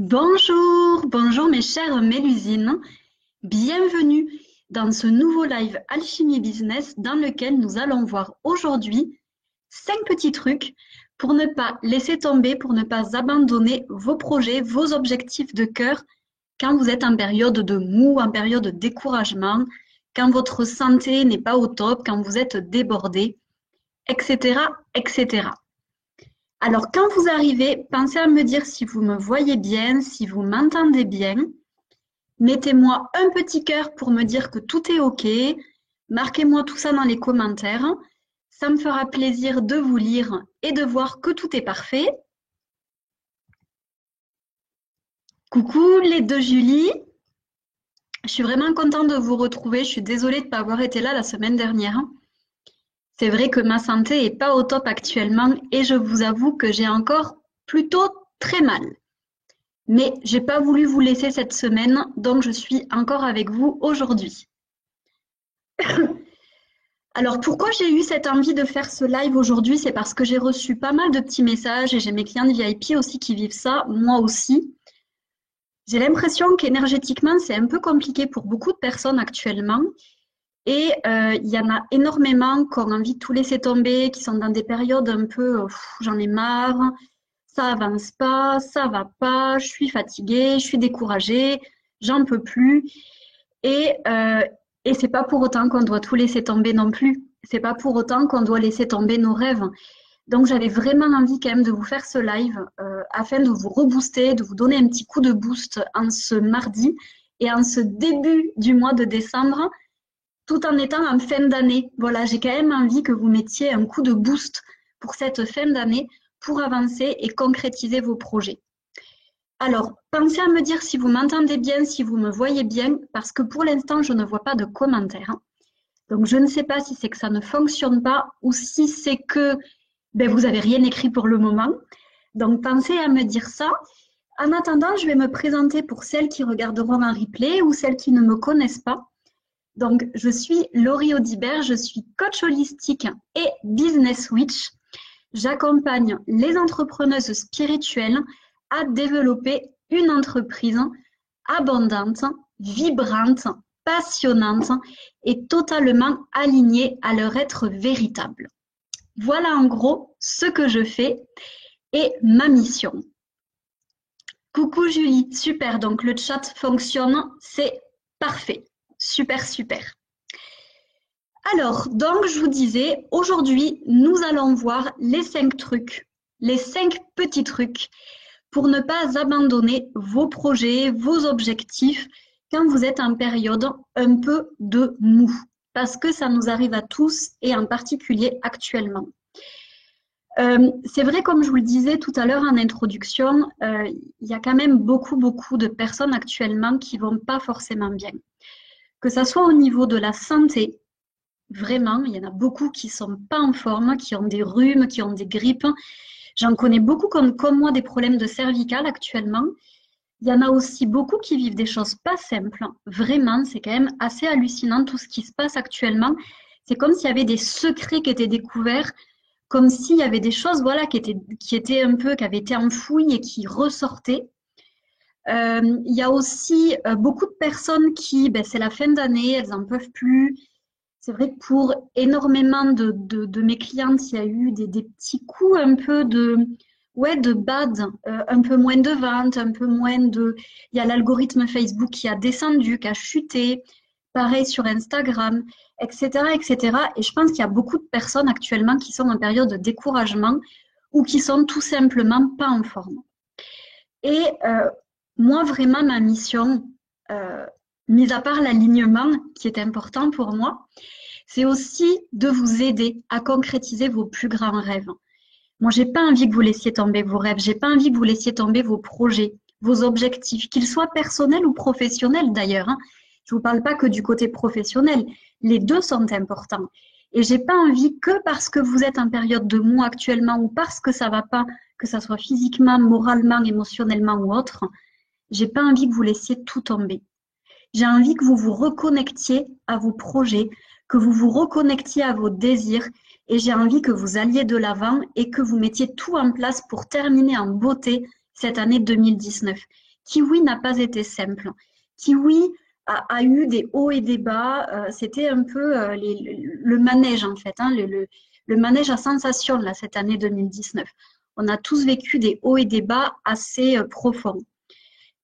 Bonjour, bonjour mes chères Mélusines, bienvenue dans ce nouveau live Alchimie Business dans lequel nous allons voir aujourd'hui 5 petits trucs pour ne pas laisser tomber, pour ne pas abandonner vos projets, vos objectifs de cœur quand vous êtes en période de mou, en période de découragement, quand votre santé n'est pas au top, quand vous êtes débordé, etc., etc. Alors, quand vous arrivez, pensez à me dire si vous me voyez bien, si vous m'entendez bien. Mettez-moi un petit cœur pour me dire que tout est OK. Marquez-moi tout ça dans les commentaires. Ça me fera plaisir de vous lire et de voir que tout est parfait. Coucou les deux Julie. Je suis vraiment contente de vous retrouver. Je suis désolée de ne pas avoir été là la semaine dernière. C'est vrai que ma santé n'est pas au top actuellement et je vous avoue que j'ai encore plutôt très mal. Mais je n'ai pas voulu vous laisser cette semaine, donc je suis encore avec vous aujourd'hui. Alors pourquoi j'ai eu cette envie de faire ce live aujourd'hui? C'est parce que j'ai reçu pas mal de petits messages et j'ai mes clients de VIP aussi qui vivent ça, moi aussi. J'ai l'impression qu'énergétiquement, c'est un peu compliqué pour beaucoup de personnes actuellement. Et il y en a énormément qui ont envie de tout laisser tomber, qui sont dans des périodes un peu j'en ai marre, ça avance pas, ça va pas, je suis fatiguée, je suis découragée, j'en peux plus. Et c'est pas pour autant qu'on doit tout laisser tomber non plus. C'est pas pour autant qu'on doit laisser tomber nos rêves. Donc j'avais vraiment envie quand même de vous faire ce live afin de vous rebooster, de vous donner un petit coup de boost en ce mardi et en ce début du mois de décembre, tout en étant en fin d'année. Voilà, j'ai quand même envie que vous mettiez un coup de boost pour cette fin d'année pour avancer et concrétiser vos projets. Alors, pensez à me dire si vous m'entendez bien, si vous me voyez bien, parce que pour l'instant, je ne vois pas de commentaires. Donc, je ne sais pas si c'est que ça ne fonctionne pas ou si c'est que vous n'avez rien écrit pour le moment. Donc, pensez à me dire ça. En attendant, je vais me présenter pour celles qui regarderont en replay ou celles qui ne me connaissent pas. Donc, je suis Laurie Audibert, je suis coach holistique et business witch. J'accompagne les entrepreneuses spirituelles à développer une entreprise abondante, vibrante, passionnante et totalement alignée à leur être véritable. Voilà en gros ce que je fais et ma mission. Coucou Julie, super, donc le chat fonctionne, c'est parfait. Super, super. Alors, donc, je vous disais, aujourd'hui, nous allons voir les 5 trucs, les 5 petits trucs pour ne pas abandonner vos projets, vos objectifs quand vous êtes en période un peu de mou. Parce que ça nous arrive à tous et en particulier actuellement. C'est vrai, comme je vous le disais tout à l'heure en introduction, il y a quand même beaucoup de personnes actuellement qui ne vont pas forcément bien. Que ça soit au niveau de la santé, vraiment, il y en a beaucoup qui ne sont pas en forme, qui ont des rhumes, qui ont des grippes. J'en connais beaucoup comme moi des problèmes de cervicales actuellement. Il y en a aussi beaucoup qui vivent des choses pas simples. Vraiment, c'est quand même assez hallucinant tout ce qui se passe actuellement. C'est comme s'il y avait des secrets qui étaient découverts, comme s'il y avait des choses voilà, qui avaient été enfouies et qui ressortaient. Il y a aussi beaucoup de personnes qui, c'est la fin d'année, elles n'en peuvent plus. C'est vrai que pour énormément de mes clientes, il y a eu des petits coups un peu de bad, un peu moins de ventes, un peu moins de... Il y a l'algorithme Facebook qui a descendu, qui a chuté, pareil sur Instagram, etc., etc. Et je pense qu'il y a beaucoup de personnes actuellement qui sont en période de découragement ou qui sont tout simplement pas en forme. Et moi, vraiment, ma mission, mis à part l'alignement qui est important pour moi, c'est aussi de vous aider à concrétiser vos plus grands rêves. Moi, j'ai pas envie que vous laissiez tomber vos rêves, j'ai pas envie que vous laissiez tomber vos projets, vos objectifs, qu'ils soient personnels ou professionnels d'ailleurs. Je vous parle pas que du côté professionnel, les deux sont importants. Et j'ai pas envie que parce que vous êtes en période de mou actuellement ou parce que ça va pas, que ça soit physiquement, moralement, émotionnellement ou autre, j'ai pas envie que vous laissiez tout tomber. J'ai envie que vous vous reconnectiez à vos projets, que vous vous reconnectiez à vos désirs et j'ai envie que vous alliez de l'avant et que vous mettiez tout en place pour terminer en beauté cette année 2019. qui, oui, n'a pas été simple, qui, oui, a eu des hauts et des bas. C'était un peu le manège, en fait, hein, le manège à sensations, là, cette année 2019. On a tous vécu des hauts et des bas assez profonds.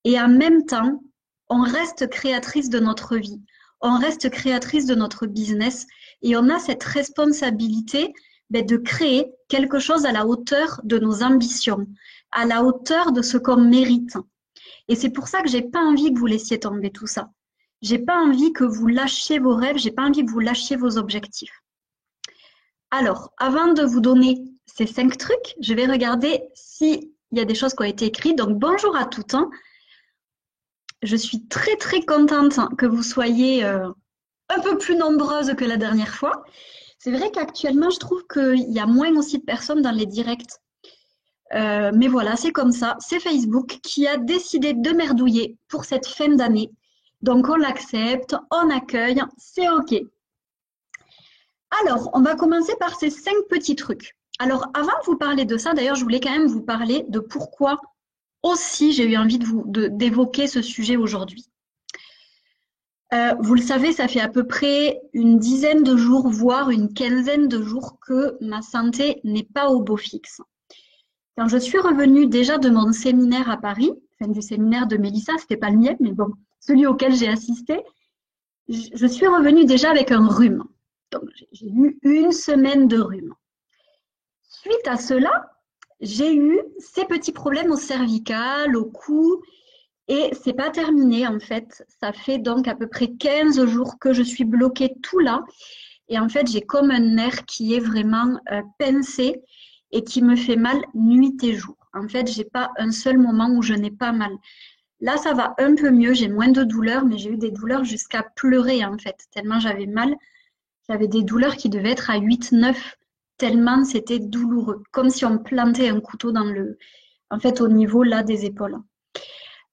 Et en même temps, on reste créatrice de notre vie, on reste créatrice de notre business et on a cette responsabilité de créer quelque chose à la hauteur de nos ambitions, à la hauteur de ce qu'on mérite. Et c'est pour ça que j'ai pas envie que vous laissiez tomber tout ça. J'ai pas envie que vous lâchiez vos rêves, j'ai pas envie que vous lâchiez vos objectifs. Alors, avant de vous donner ces 5 trucs, je vais regarder s'il y a des choses qui ont été écrites. Donc, bonjour à toutes. Je suis très très contente que vous soyez un peu plus nombreuses que la dernière fois. C'est vrai qu'actuellement, je trouve qu'il y a moins aussi de personnes dans les directs. Mais voilà, c'est comme ça. C'est Facebook qui a décidé de merdouiller pour cette fin d'année. Donc, on l'accepte, on accueille, c'est OK. Alors, on va commencer par ces 5 petits trucs. Alors, avant de vous parler de ça, d'ailleurs, je voulais quand même vous parler de pourquoi aussi j'ai eu envie d'évoquer ce sujet aujourd'hui. Vous le savez, ça fait à peu près une dizaine de jours, voire une quinzaine de jours que ma santé n'est pas au beau fixe. Quand je suis revenue déjà de mon séminaire à Paris, enfin du séminaire de Mélissa, c'était pas le mien, mais bon, celui auquel j'ai assisté, je suis revenue déjà avec un rhume. Donc j'ai eu une semaine de rhume. Suite à cela, j'ai eu ces petits problèmes au cervical, au cou, et c'est pas terminé en fait. Ça fait donc à peu près 15 jours que je suis bloquée tout là. Et en fait, j'ai comme un nerf qui est vraiment pincé et qui me fait mal nuit et jour. En fait, j'ai pas un seul moment où je n'ai pas mal. Là, ça va un peu mieux, j'ai moins de douleurs, mais j'ai eu des douleurs jusqu'à pleurer en fait, tellement j'avais mal. J'avais des douleurs qui devaient être à 8-9, tellement c'était douloureux, comme si on plantait un couteau en fait, au niveau là des épaules.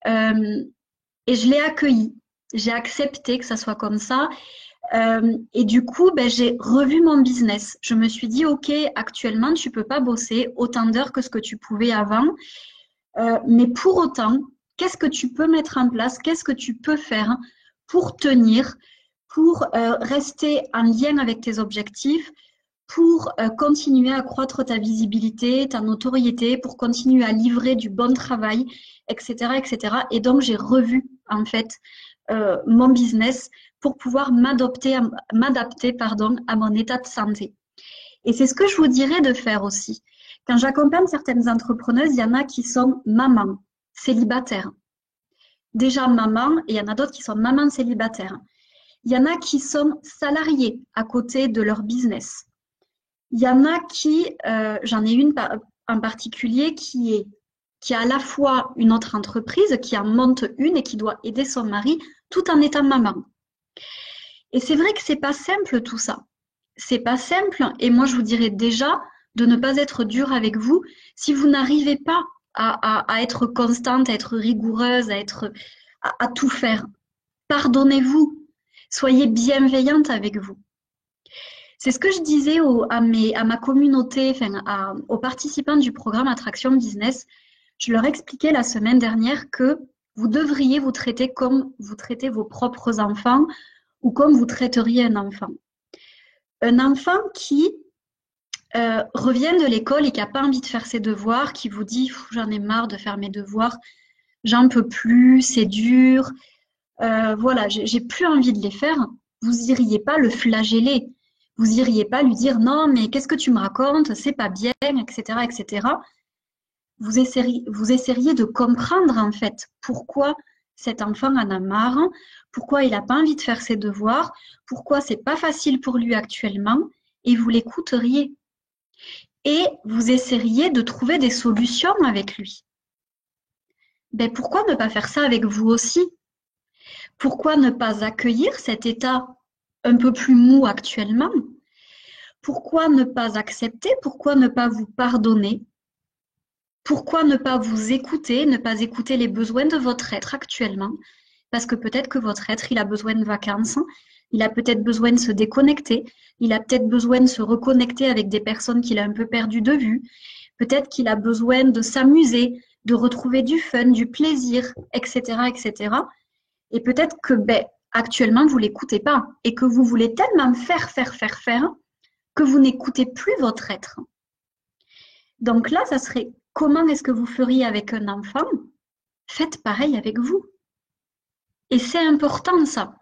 Et je l'ai accueilli, j'ai accepté que ça soit comme ça. Et du coup, j'ai revu mon business. Je me suis dit, OK, actuellement, tu peux pas bosser autant d'heures que ce que tu pouvais avant. Mais pour autant, qu'est-ce que tu peux mettre en place? Qu'est-ce que tu peux faire pour tenir, pour rester en lien avec tes objectifs, pour continuer à accroître ta visibilité, ta notoriété, pour continuer à livrer du bon travail, etc., etc. Et donc, j'ai revu, en fait, mon business pour pouvoir m'adapter à mon état de santé. Et c'est ce que je vous dirais de faire aussi. Quand j'accompagne certaines entrepreneuses, il y en a qui sont mamans, célibataires. Déjà mamans, et il y en a d'autres qui sont mamans célibataires. Il y en a qui sont salariés à côté de leur business. Il y en a qui, j'en ai une en particulier qui a à la fois une autre entreprise, qui en monte une et qui doit aider son mari tout en étant maman. Et c'est vrai que c'est pas simple tout ça. C'est pas simple et moi je vous dirais déjà de ne pas être dur avec vous si vous n'arrivez pas à être constante, à être rigoureuse, à tout faire. Pardonnez-vous, soyez bienveillante avec vous. C'est ce que je disais à ma communauté, aux participants du programme Attraction Business. Je leur expliquais la semaine dernière que vous devriez vous traiter comme vous traitez vos propres enfants ou comme vous traiteriez un enfant. Un enfant qui revient de l'école et qui n'a pas envie de faire ses devoirs, qui vous dit « j'en ai marre de faire mes devoirs, j'en peux plus, c'est dur, voilà, j'ai plus envie de les faire », vous n'iriez pas le flageller. Vous n'iriez pas lui dire « non, mais qu'est-ce que tu me racontes, c'est pas bien, etc. etc. » Vous essayeriez de comprendre en fait pourquoi cet enfant en a marre, pourquoi il n'a pas envie de faire ses devoirs, pourquoi c'est pas facile pour lui actuellement, et vous l'écouteriez. Et vous essayeriez de trouver des solutions avec lui. Pourquoi ne pas faire ça avec vous aussi? Pourquoi ne pas accueillir cet état un peu plus mou actuellement? Pourquoi ne pas accepter? Pourquoi ne pas vous pardonner? Pourquoi ne pas vous écouter, ne pas écouter les besoins de votre être actuellement? Parce que peut-être que votre être, il a besoin de vacances, il a peut-être besoin de se déconnecter, il a peut-être besoin de se reconnecter avec des personnes qu'il a un peu perdues de vue, peut-être qu'il a besoin de s'amuser, de retrouver du fun, du plaisir, etc., etc. Et peut-être que actuellement, vous ne l'écoutez pas et que vous voulez tellement faire que vous n'écoutez plus votre être. Donc là, ça serait comment est-ce que vous feriez avec un enfant? Faites pareil avec vous. Et c'est important ça,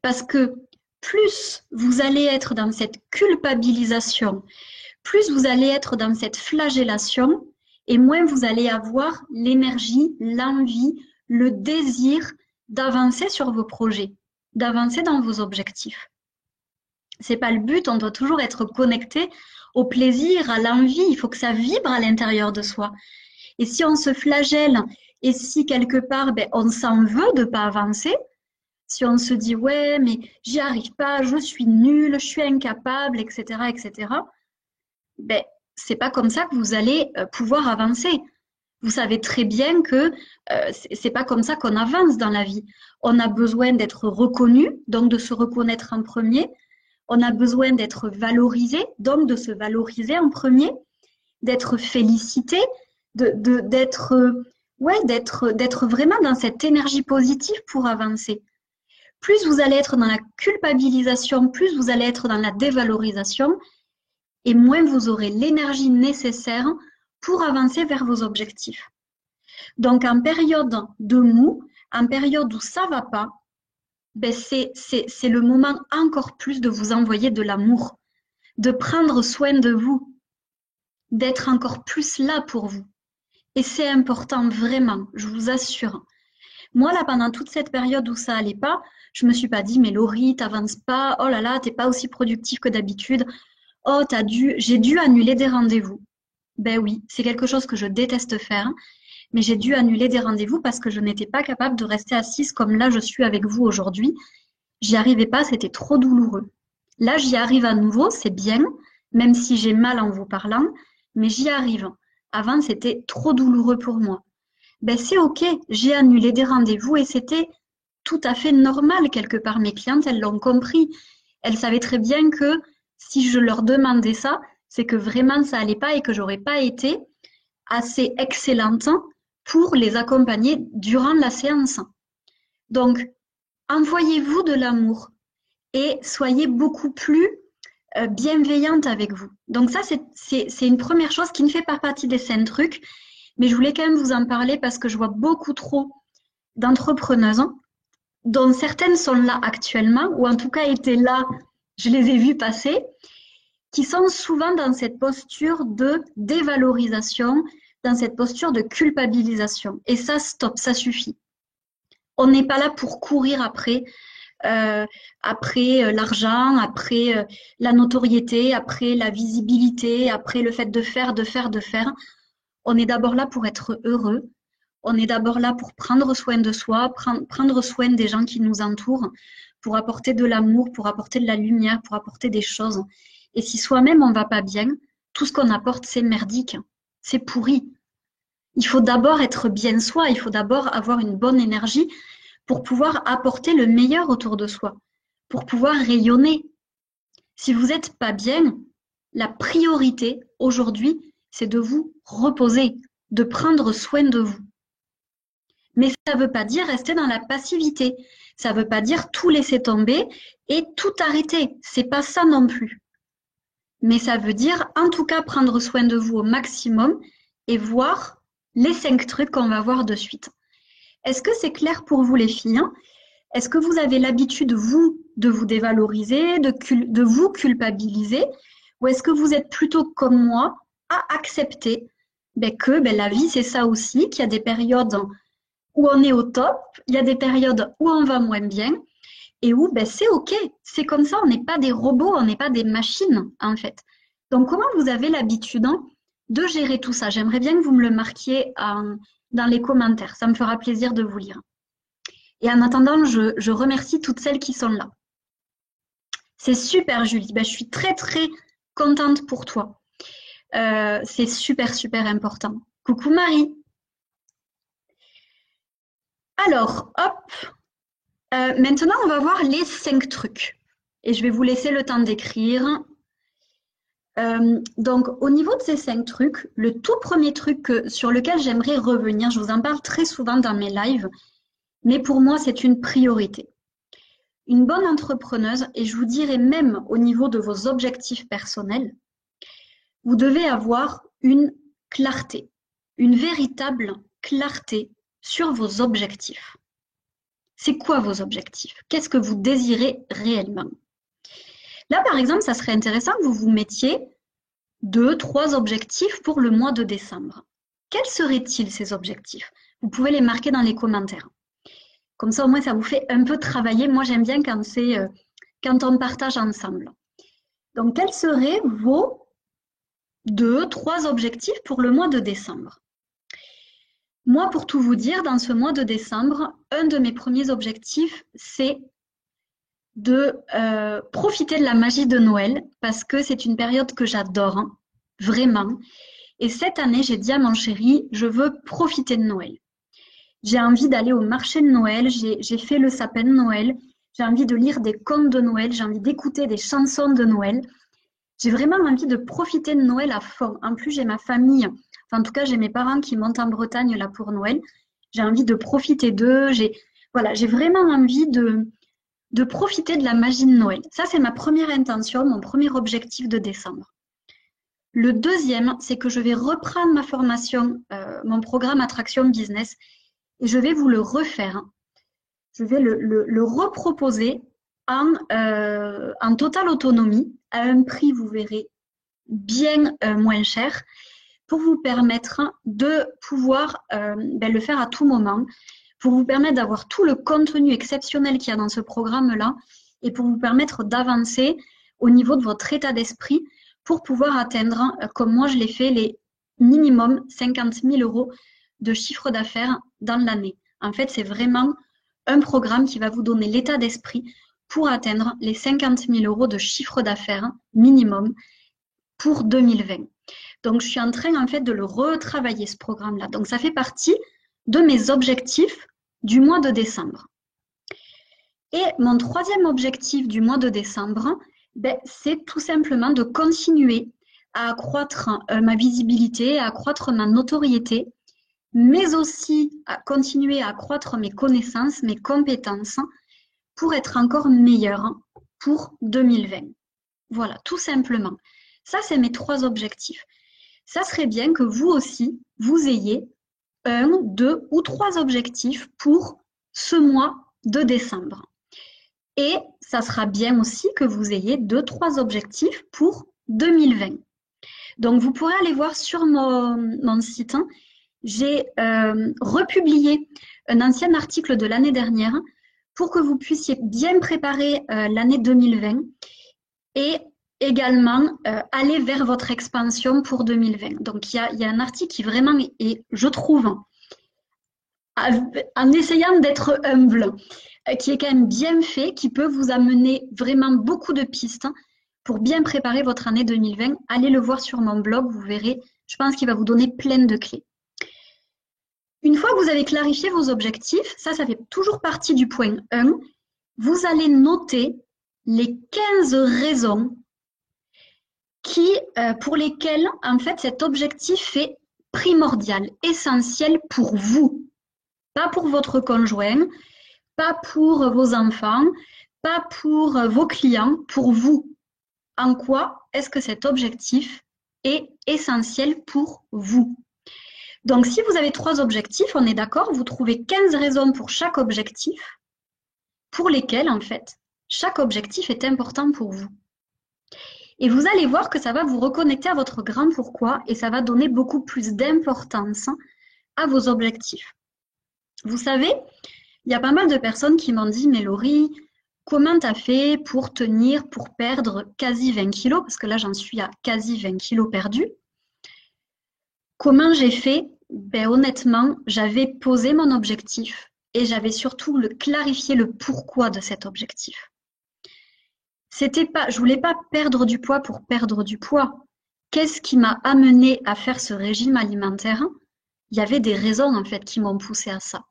parce que plus vous allez être dans cette culpabilisation, plus vous allez être dans cette flagellation, et moins vous allez avoir l'énergie, l'envie, le désir d'avancer sur vos projets, d'avancer dans vos objectifs. C'est pas le but, on doit toujours être connecté au plaisir, à l'envie, il faut que ça vibre à l'intérieur de soi. Et si on se flagelle, et si quelque part on s'en veut de ne pas avancer, si on se dit ouais mais j'y arrive pas, je suis nulle, je suis incapable, etc., etc., c'est pas comme ça que vous allez pouvoir avancer. Vous savez très bien que c'est pas comme ça qu'on avance dans la vie. On a besoin d'être reconnu, donc de se reconnaître en premier. On a besoin d'être valorisé, donc de se valoriser en premier, d'être félicité, d'être vraiment dans cette énergie positive pour avancer. Plus vous allez être dans la culpabilisation, plus vous allez être dans la dévalorisation, et moins vous aurez l'énergie nécessaire pour avancer vers vos objectifs. Donc, en période de mou, en période où ça ne va pas, c'est le moment encore plus de vous envoyer de l'amour, de prendre soin de vous, d'être encore plus là pour vous. Et c'est important, vraiment, je vous assure. Moi, là, pendant toute cette période où ça allait pas, je me suis pas dit, mais Laurie, t'avances pas, oh là là, t'es pas aussi productive que d'habitude, oh, j'ai dû annuler des rendez-vous. Ben oui, c'est quelque chose que je déteste faire, mais j'ai dû annuler des rendez-vous parce que je n'étais pas capable de rester assise comme là je suis avec vous aujourd'hui. J'y arrivais pas, c'était trop douloureux. Là, j'y arrive à nouveau, c'est bien, même si j'ai mal en vous parlant, mais j'y arrive. Avant, c'était trop douloureux pour moi. C'est ok, j'ai annulé des rendez-vous et c'était tout à fait normal quelque part. Mes clientes, elles l'ont compris. Elles savaient très bien que si je leur demandais ça, c'est que vraiment ça allait pas et que j'aurais pas été assez excellente pour les accompagner durant la séance. Donc, envoyez-vous de l'amour et soyez beaucoup plus bienveillante avec vous. Donc ça, c'est une première chose qui ne fait pas partie des 5 trucs, mais je voulais quand même vous en parler parce que je vois beaucoup trop d'entrepreneuses, dont certaines sont là actuellement, ou en tout cas étaient là, je les ai vues passer, qui sont souvent dans cette posture de dévalorisation, dans cette posture de culpabilisation. Et ça, stop, ça suffit. On n'est pas là pour courir après l'argent, après la notoriété, après la visibilité, après le fait de faire. On est d'abord là pour être heureux. On est d'abord là pour prendre soin de soi, prendre soin des gens qui nous entourent, pour apporter de l'amour, pour apporter de la lumière, pour apporter des choses. Et si soi-même on va pas bien, tout ce qu'on apporte, c'est merdique, c'est pourri. Il faut d'abord être bien soi, il faut d'abord avoir une bonne énergie pour pouvoir apporter le meilleur autour de soi, pour pouvoir rayonner. Si vous n'êtes pas bien, la priorité aujourd'hui, c'est de vous reposer, de prendre soin de vous. Mais ça ne veut pas dire rester dans la passivité. Ça ne veut pas dire tout laisser tomber et tout arrêter. C'est pas ça non plus. Mais ça veut dire en tout cas prendre soin de vous au maximum et voir les 5 trucs qu'on va voir de suite. Est-ce que c'est clair pour vous les filles? Est-ce que vous avez l'habitude, vous, de vous dévaloriser, de vous culpabiliser? Ou est-ce que vous êtes plutôt comme moi à accepter que la vie, c'est ça aussi, qu'il y a des périodes où on est au top, il y a des périodes où on va moins bien et où c'est ok, c'est comme ça, on n'est pas des robots, on n'est pas des machines en fait. Donc comment vous avez l'habitude de gérer tout ça? J'aimerais bien que vous me le marquiez dans les commentaires, ça me fera plaisir de vous lire. Et en attendant, je remercie toutes celles qui sont là. C'est super Julie, je suis très très contente pour toi. C'est super super important. Coucou Marie. Alors, hop, maintenant on va voir les 5 trucs. Et je vais vous laisser le temps d'écrire. Donc, au niveau de ces 5 trucs, le tout premier truc sur lequel j'aimerais revenir, je vous en parle très souvent dans mes lives, mais pour moi, c'est une priorité. Une bonne entrepreneuse, et je vous dirais même au niveau de vos objectifs personnels, vous devez avoir une clarté, une véritable clarté sur vos objectifs. C'est quoi vos objectifs? Qu'est-ce que vous désirez réellement? Là, par exemple, ça serait intéressant que vous vous mettiez 2, 3 objectifs pour le mois de décembre. Quels seraient-ils ces objectifs? Vous pouvez les marquer dans les commentaires. Comme ça, au moins, ça vous fait un peu travailler. Moi, j'aime bien quand on partage ensemble. Donc, quels seraient vos 2, 3 objectifs pour le mois de décembre? Moi, pour tout vous dire, dans ce mois de décembre, un de mes premiers objectifs, c'est de profiter de la magie de Noël parce que c'est une période que j'adore, hein, vraiment. Et cette année, j'ai dit à mon chéri, je veux profiter de Noël. J'ai envie d'aller au marché de Noël, j'ai fait le sapin de Noël, j'ai envie de lire des contes de Noël, j'ai envie d'écouter des chansons de Noël. J'ai vraiment envie de profiter de Noël à fond. En plus, j'ai ma famille, enfin, en tout cas, j'ai mes parents qui montent en Bretagne là pour Noël. J'ai envie de profiter d'eux. Voilà, j'ai vraiment envie de profiter de la magie de Noël. Ça, c'est ma première intention, mon premier objectif de décembre. Le deuxième, c'est que je vais reprendre ma formation, mon programme Attraction Business, et je vais vous le refaire. Je vais le reproposer en totale autonomie, à un prix, vous verrez, bien moins cher, pour vous permettre de pouvoir le faire à tout moment, pour vous permettre d'avoir tout le contenu exceptionnel qu'il y a dans ce programme-là, et pour vous permettre d'avancer au niveau de votre état d'esprit, pour pouvoir atteindre, comme moi je l'ai fait, les minimum 50 000 € de chiffre d'affaires dans l'année. En fait, c'est vraiment un programme qui va vous donner l'état d'esprit pour atteindre les 50 000 € de chiffre d'affaires minimum pour 2020. Donc, je suis en train en fait de le retravailler, ce programme-là. Donc, ça fait partie de mes objectifs du mois de décembre. Et mon troisième objectif du mois de décembre, c'est tout simplement de continuer à accroître ma visibilité, à accroître ma notoriété, mais aussi à continuer à accroître mes connaissances, mes compétences pour être encore meilleure pour 2020. Voilà, tout simplement. Ça, c'est mes 3 objectifs. Ça serait bien que vous aussi, vous ayez 1, 2 ou 3 objectifs pour ce mois de décembre. Et ça sera bien aussi que vous ayez 2, 3 objectifs pour 2020. Donc, vous pourrez aller voir sur mon site. J'ai republié un ancien article de l'année dernière pour que vous puissiez bien préparer l'année 2020 et également aller vers votre expansion pour 2020. Donc, il y a un article qui vraiment est, je trouve, en essayant d'être humble, qui est quand même bien fait, qui peut vous amener vraiment beaucoup de pistes pour bien préparer votre année 2020. Allez le voir sur mon blog, vous verrez, je pense qu'il va vous donner plein de clés. Une fois que vous avez clarifié vos objectifs, ça fait toujours partie du point 1, vous allez noter les 15 raisons pour lesquelles, en fait, cet objectif est primordial, essentiel pour vous. Pas pour votre conjoint, pas pour vos enfants, pas pour vos clients, pour vous. En quoi est-ce que cet objectif est essentiel pour vous? Donc, si vous avez 3 objectifs, on est d'accord, vous trouvez 15 raisons pour chaque objectif, pour lesquelles, en fait, chaque objectif est important pour vous. Et vous allez voir que ça va vous reconnecter à votre grand pourquoi et ça va donner beaucoup plus d'importance à vos objectifs. Vous savez, il y a pas mal de personnes qui m'ont dit « Mais Laurie, comment tu as fait pour tenir, pour perdre quasi 20 kilos ?» Parce que là, j'en suis à quasi 20 kilos perdus. Comment j'ai fait? Honnêtement, j'avais posé mon objectif et j'avais surtout clarifié le pourquoi de cet objectif. Je ne voulais pas perdre du poids pour perdre du poids. Qu'est-ce qui m'a amené à faire ce régime alimentaire? Il y avait des raisons en fait qui m'ont poussé à ça.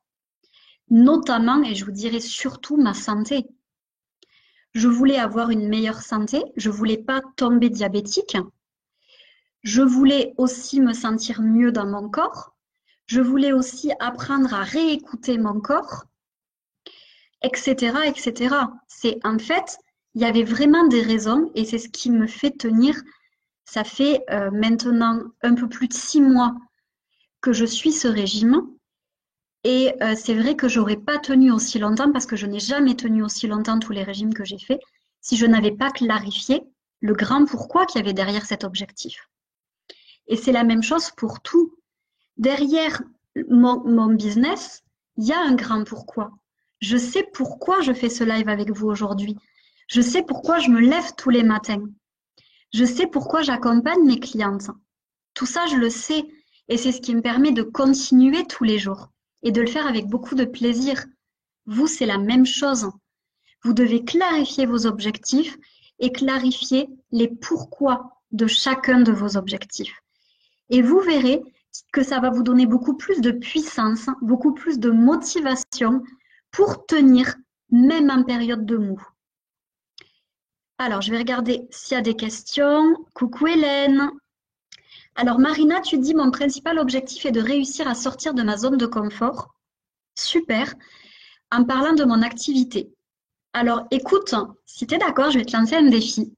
Notamment, et je vous dirais surtout, ma santé. Je voulais avoir une meilleure santé, je ne voulais pas tomber diabétique. Je voulais aussi me sentir mieux dans mon corps. Je voulais aussi apprendre à réécouter mon corps, etc., etc. En fait, il y avait vraiment des raisons et c'est ce qui me fait tenir. Ça fait maintenant un peu plus de 6 mois que je suis ce régime. Et c'est vrai que j'aurais pas tenu aussi longtemps parce que je n'ai jamais tenu aussi longtemps tous les régimes que j'ai faits si je n'avais pas clarifié le grand pourquoi qu'il y avait derrière cet objectif. Et c'est la même chose pour tout. Derrière mon business, il y a un grand pourquoi. Je sais pourquoi je fais ce live avec vous aujourd'hui. Je sais pourquoi je me lève tous les matins. Je sais pourquoi j'accompagne mes clientes. Tout ça, je le sais. Et c'est ce qui me permet de continuer tous les jours et de le faire avec beaucoup de plaisir. Vous, c'est la même chose. Vous devez clarifier vos objectifs et clarifier les pourquoi de chacun de vos objectifs. Et vous verrez que ça va vous donner beaucoup plus de puissance, beaucoup plus de motivation pour tenir, même en période de mou. Alors, je vais regarder s'il y a des questions. Coucou Hélène. Alors, Marina, tu dis, mon principal objectif est de réussir à sortir de ma zone de confort. Super. En parlant de mon activité. Alors, écoute, si tu es d'accord, je vais te lancer un défi.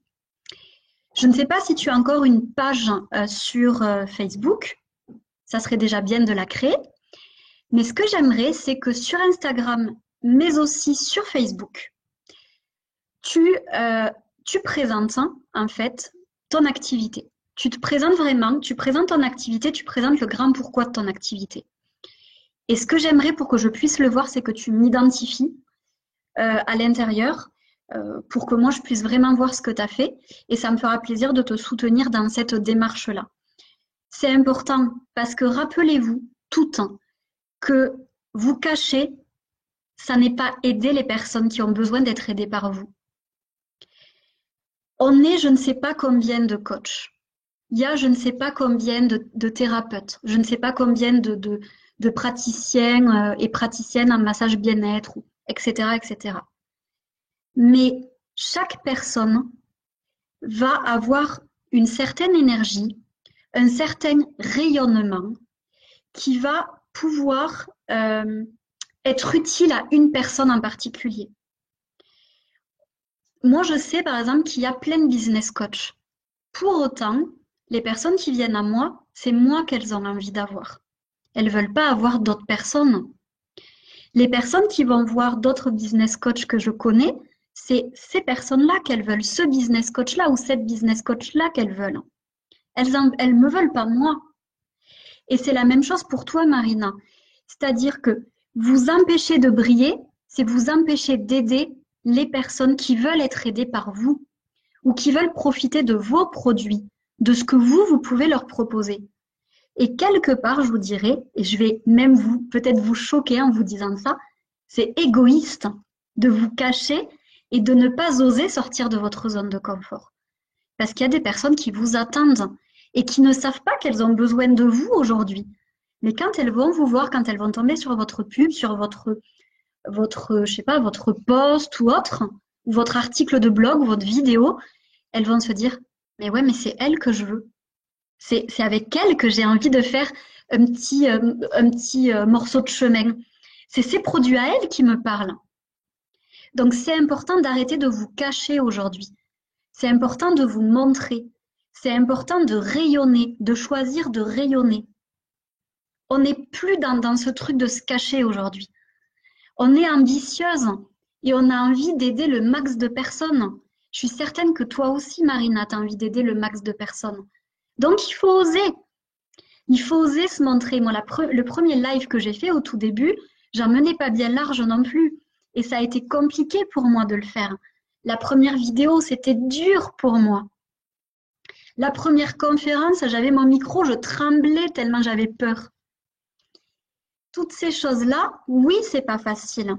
Je ne sais pas si tu as encore une page sur Facebook. Ça serait déjà bien de la créer. Mais ce que j'aimerais, c'est que sur Instagram, mais aussi sur Facebook, tu présentes en fait ton activité. Tu te présentes vraiment, tu présentes ton activité, tu présentes le grand pourquoi de ton activité. Et ce que j'aimerais pour que je puisse le voir, c'est que tu m'identifies à l'intérieur pour que moi, je puisse vraiment voir ce que tu as fait. Et ça me fera plaisir de te soutenir dans cette démarche-là. C'est important parce que rappelez-vous tout le temps que vous cacher, ça n'est pas aider les personnes qui ont besoin d'être aidées par vous. On est je ne sais pas combien de coachs. Il y a je ne sais pas combien de thérapeutes. Je ne sais pas combien de praticiens et praticiennes en massage bien-être, etc., etc. Mais chaque personne va avoir une certaine énergie, un certain rayonnement qui va pouvoir être utile à une personne en particulier. Moi, je sais par exemple qu'il y a plein de business coach. Pour autant, les personnes qui viennent à moi, c'est moi qu'elles ont envie d'avoir. Elles ne veulent pas avoir d'autres personnes. Les personnes qui vont voir d'autres business coach que je connais, c'est ces personnes-là qu'elles veulent, ce business coach-là ou cette business coach-là qu'elles veulent. Elles ne me veulent pas moi. Et c'est la même chose pour toi, Marina. C'est-à-dire que vous empêchez de briller, c'est vous empêcher d'aider les personnes qui veulent être aidées par vous ou qui veulent profiter de vos produits, de ce que vous pouvez leur proposer. Et quelque part, je vous dirais, et je vais même peut-être vous choquer en vous disant ça, c'est égoïste de vous cacher et de ne pas oser sortir de votre zone de confort. Parce qu'il y a des personnes qui vous attendent et qui ne savent pas qu'elles ont besoin de vous aujourd'hui. Mais quand elles vont vous voir, quand elles vont tomber sur votre pub, sur votre je sais pas, votre post ou autre, ou votre article de blog ou votre vidéo, elles vont se dire, mais ouais, mais c'est elle que je veux. C'est avec elle que j'ai envie de faire un petit morceau de chemin. C'est ces produits à elle qui me parlent. Donc, c'est important d'arrêter de vous cacher aujourd'hui. C'est important de vous montrer. C'est important de rayonner, de choisir de rayonner. On n'est plus dans ce truc de se cacher aujourd'hui. On est ambitieuse et on a envie d'aider le max de personnes. Je suis certaine que toi aussi, Marina, tu as envie d'aider le max de personnes. Donc, il faut oser. Il faut oser se montrer. Moi, le premier live que j'ai fait au tout début, j'en menais pas bien large non plus. Et ça a été compliqué pour moi de le faire. La première vidéo, c'était dur pour moi. La première conférence, j'avais mon micro, je tremblais tellement j'avais peur. Toutes ces choses-là, oui, c'est pas facile.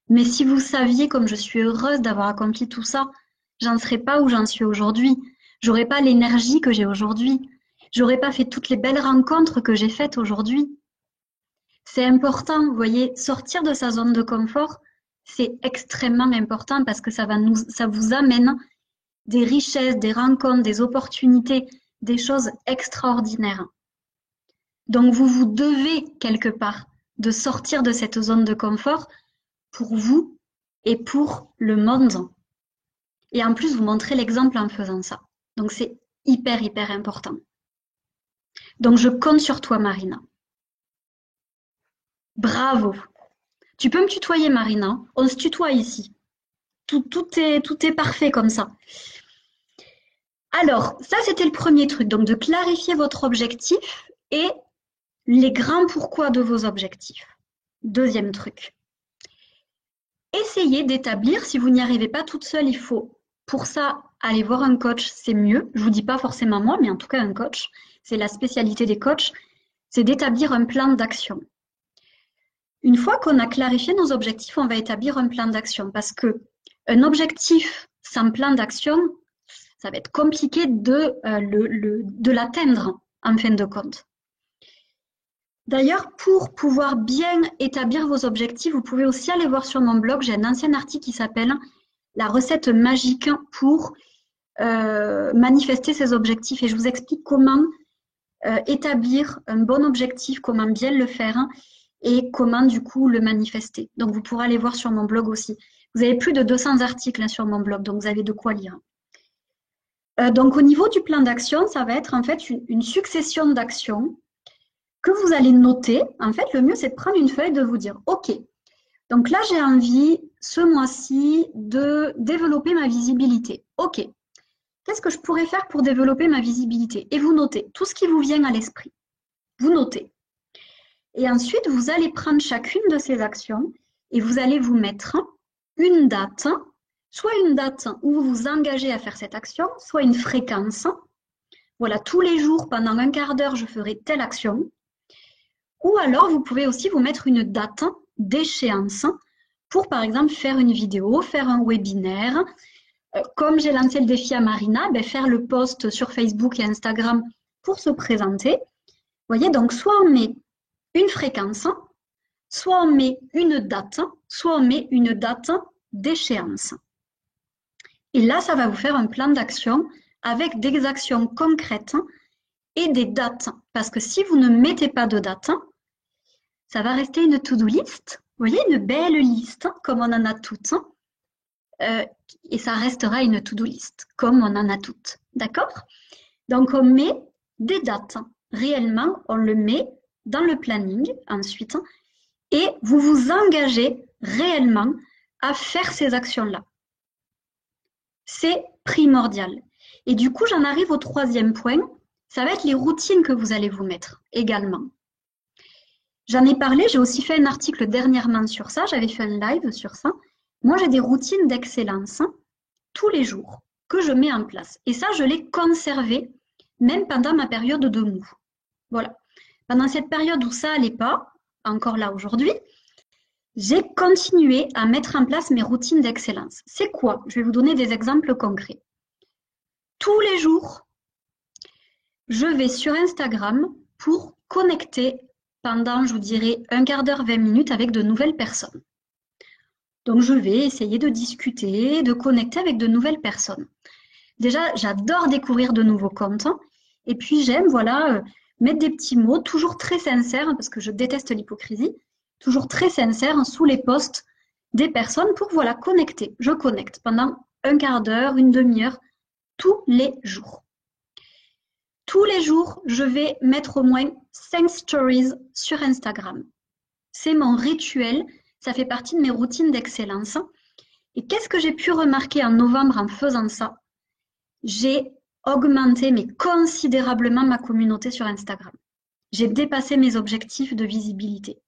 Mais si vous saviez comme je suis heureuse d'avoir accompli tout ça, j'en serais pas où j'en suis aujourd'hui. J'aurais pas l'énergie que j'ai aujourd'hui. J'aurais pas fait toutes les belles rencontres que j'ai faites aujourd'hui. C'est important, vous voyez, sortir de sa zone de confort, c'est extrêmement important parce que ça vous amène des richesses, des rencontres, des opportunités, des choses extraordinaires. Donc, vous vous devez quelque part de sortir de cette zone de confort pour vous et pour le monde. Et en plus, vous montrez l'exemple en faisant ça. Donc, c'est hyper, hyper important. Donc, je compte sur toi, Marina. Bravo. Tu peux me tutoyer, Marina. On se tutoie ici. Tout est parfait comme ça. Alors, ça, c'était le premier truc. Donc, de clarifier votre objectif et les grands pourquoi de vos objectifs. Deuxième truc. Essayez d'établir, si vous n'y arrivez pas toute seule, il faut pour ça aller voir un coach, c'est mieux. Je ne vous dis pas forcément moi, mais en tout cas un coach. C'est la spécialité des coachs, c'est d'établir un plan d'action. Une fois qu'on a clarifié nos objectifs, on va établir un plan d'action parce que un objectif sans plan d'action, ça va être compliqué de l'atteindre en fin de compte. D'ailleurs, pour pouvoir bien établir vos objectifs, vous pouvez aussi aller voir sur mon blog, j'ai un ancien article qui s'appelle « La recette magique pour manifester ses objectifs » et je vous explique comment établir un bon objectif, comment bien le faire et comment du coup le manifester. Donc vous pourrez aller voir sur mon blog aussi. Vous avez plus de 200 articles sur mon blog, donc vous avez de quoi lire. Donc au niveau du plan d'action, ça va être en fait une succession d'actions que vous allez noter. En fait, le mieux, c'est de prendre une feuille et de vous dire, OK, donc là, j'ai envie, ce mois-ci, de développer ma visibilité. OK, qu'est-ce que je pourrais faire pour développer ma visibilité? Et vous notez tout ce qui vous vient à l'esprit. Vous notez. Et ensuite, vous allez prendre chacune de ces actions et vous allez vous mettre une date, soit une date où vous vous engagez à faire cette action, soit une fréquence. Voilà, tous les jours, pendant un quart d'heure, je ferai telle action. Ou alors, vous pouvez aussi vous mettre une date d'échéance pour, par exemple, faire une vidéo, faire un webinaire. Comme j'ai lancé le défi à Marina, faire le post sur Facebook et Instagram pour se présenter. Vous voyez, donc soit on met une fréquence, soit on met une date, soit on met une date d'échéance. Et là, ça va vous faire un plan d'action avec des actions concrètes et des dates. Parce que si vous ne mettez pas de date, ça va rester une to-do list. Vous voyez, une belle liste, comme on en a toutes. Et ça restera une to-do list, comme on en a toutes. D'accord? Donc, on met des dates. Réellement, on le met dans le planning ensuite. Et vous vous engagez réellement à faire ces actions-là. C'est primordial. Et du coup, j'en arrive au troisième point. Ça va être les routines que vous allez vous mettre également. J'en ai parlé, j'ai aussi fait un article dernièrement sur ça, j'avais fait un live sur ça. Moi, j'ai des routines d'excellence tous les jours que je mets en place. Et ça, je l'ai conservé même pendant ma période de mou. Voilà. Pendant cette période où ça n'allait pas, encore là aujourd'hui, j'ai continué à mettre en place mes routines d'excellence. C'est quoi? Je vais vous donner des exemples concrets. Tous les jours, je vais sur Instagram pour connecter pendant, je vous dirais, un quart d'heure, 20 minutes avec de nouvelles personnes. Donc, je vais essayer de discuter, de connecter avec de nouvelles personnes. Déjà, j'adore découvrir de nouveaux comptes. Et puis, j'aime, voilà, mettre des petits mots, toujours très sincères, parce que je déteste l'hypocrisie, toujours très sincères sous les posts des personnes pour, voilà, connecter. Je connecte pendant un quart d'heure, une demi-heure, tous les jours. Tous les jours, je vais mettre au moins 5 stories sur Instagram. C'est mon rituel, ça fait partie de mes routines d'excellence. Et qu'est-ce que j'ai pu remarquer en novembre en faisant ça? J'ai augmenté mais considérablement ma communauté sur Instagram. J'ai dépassé mes objectifs de visibilité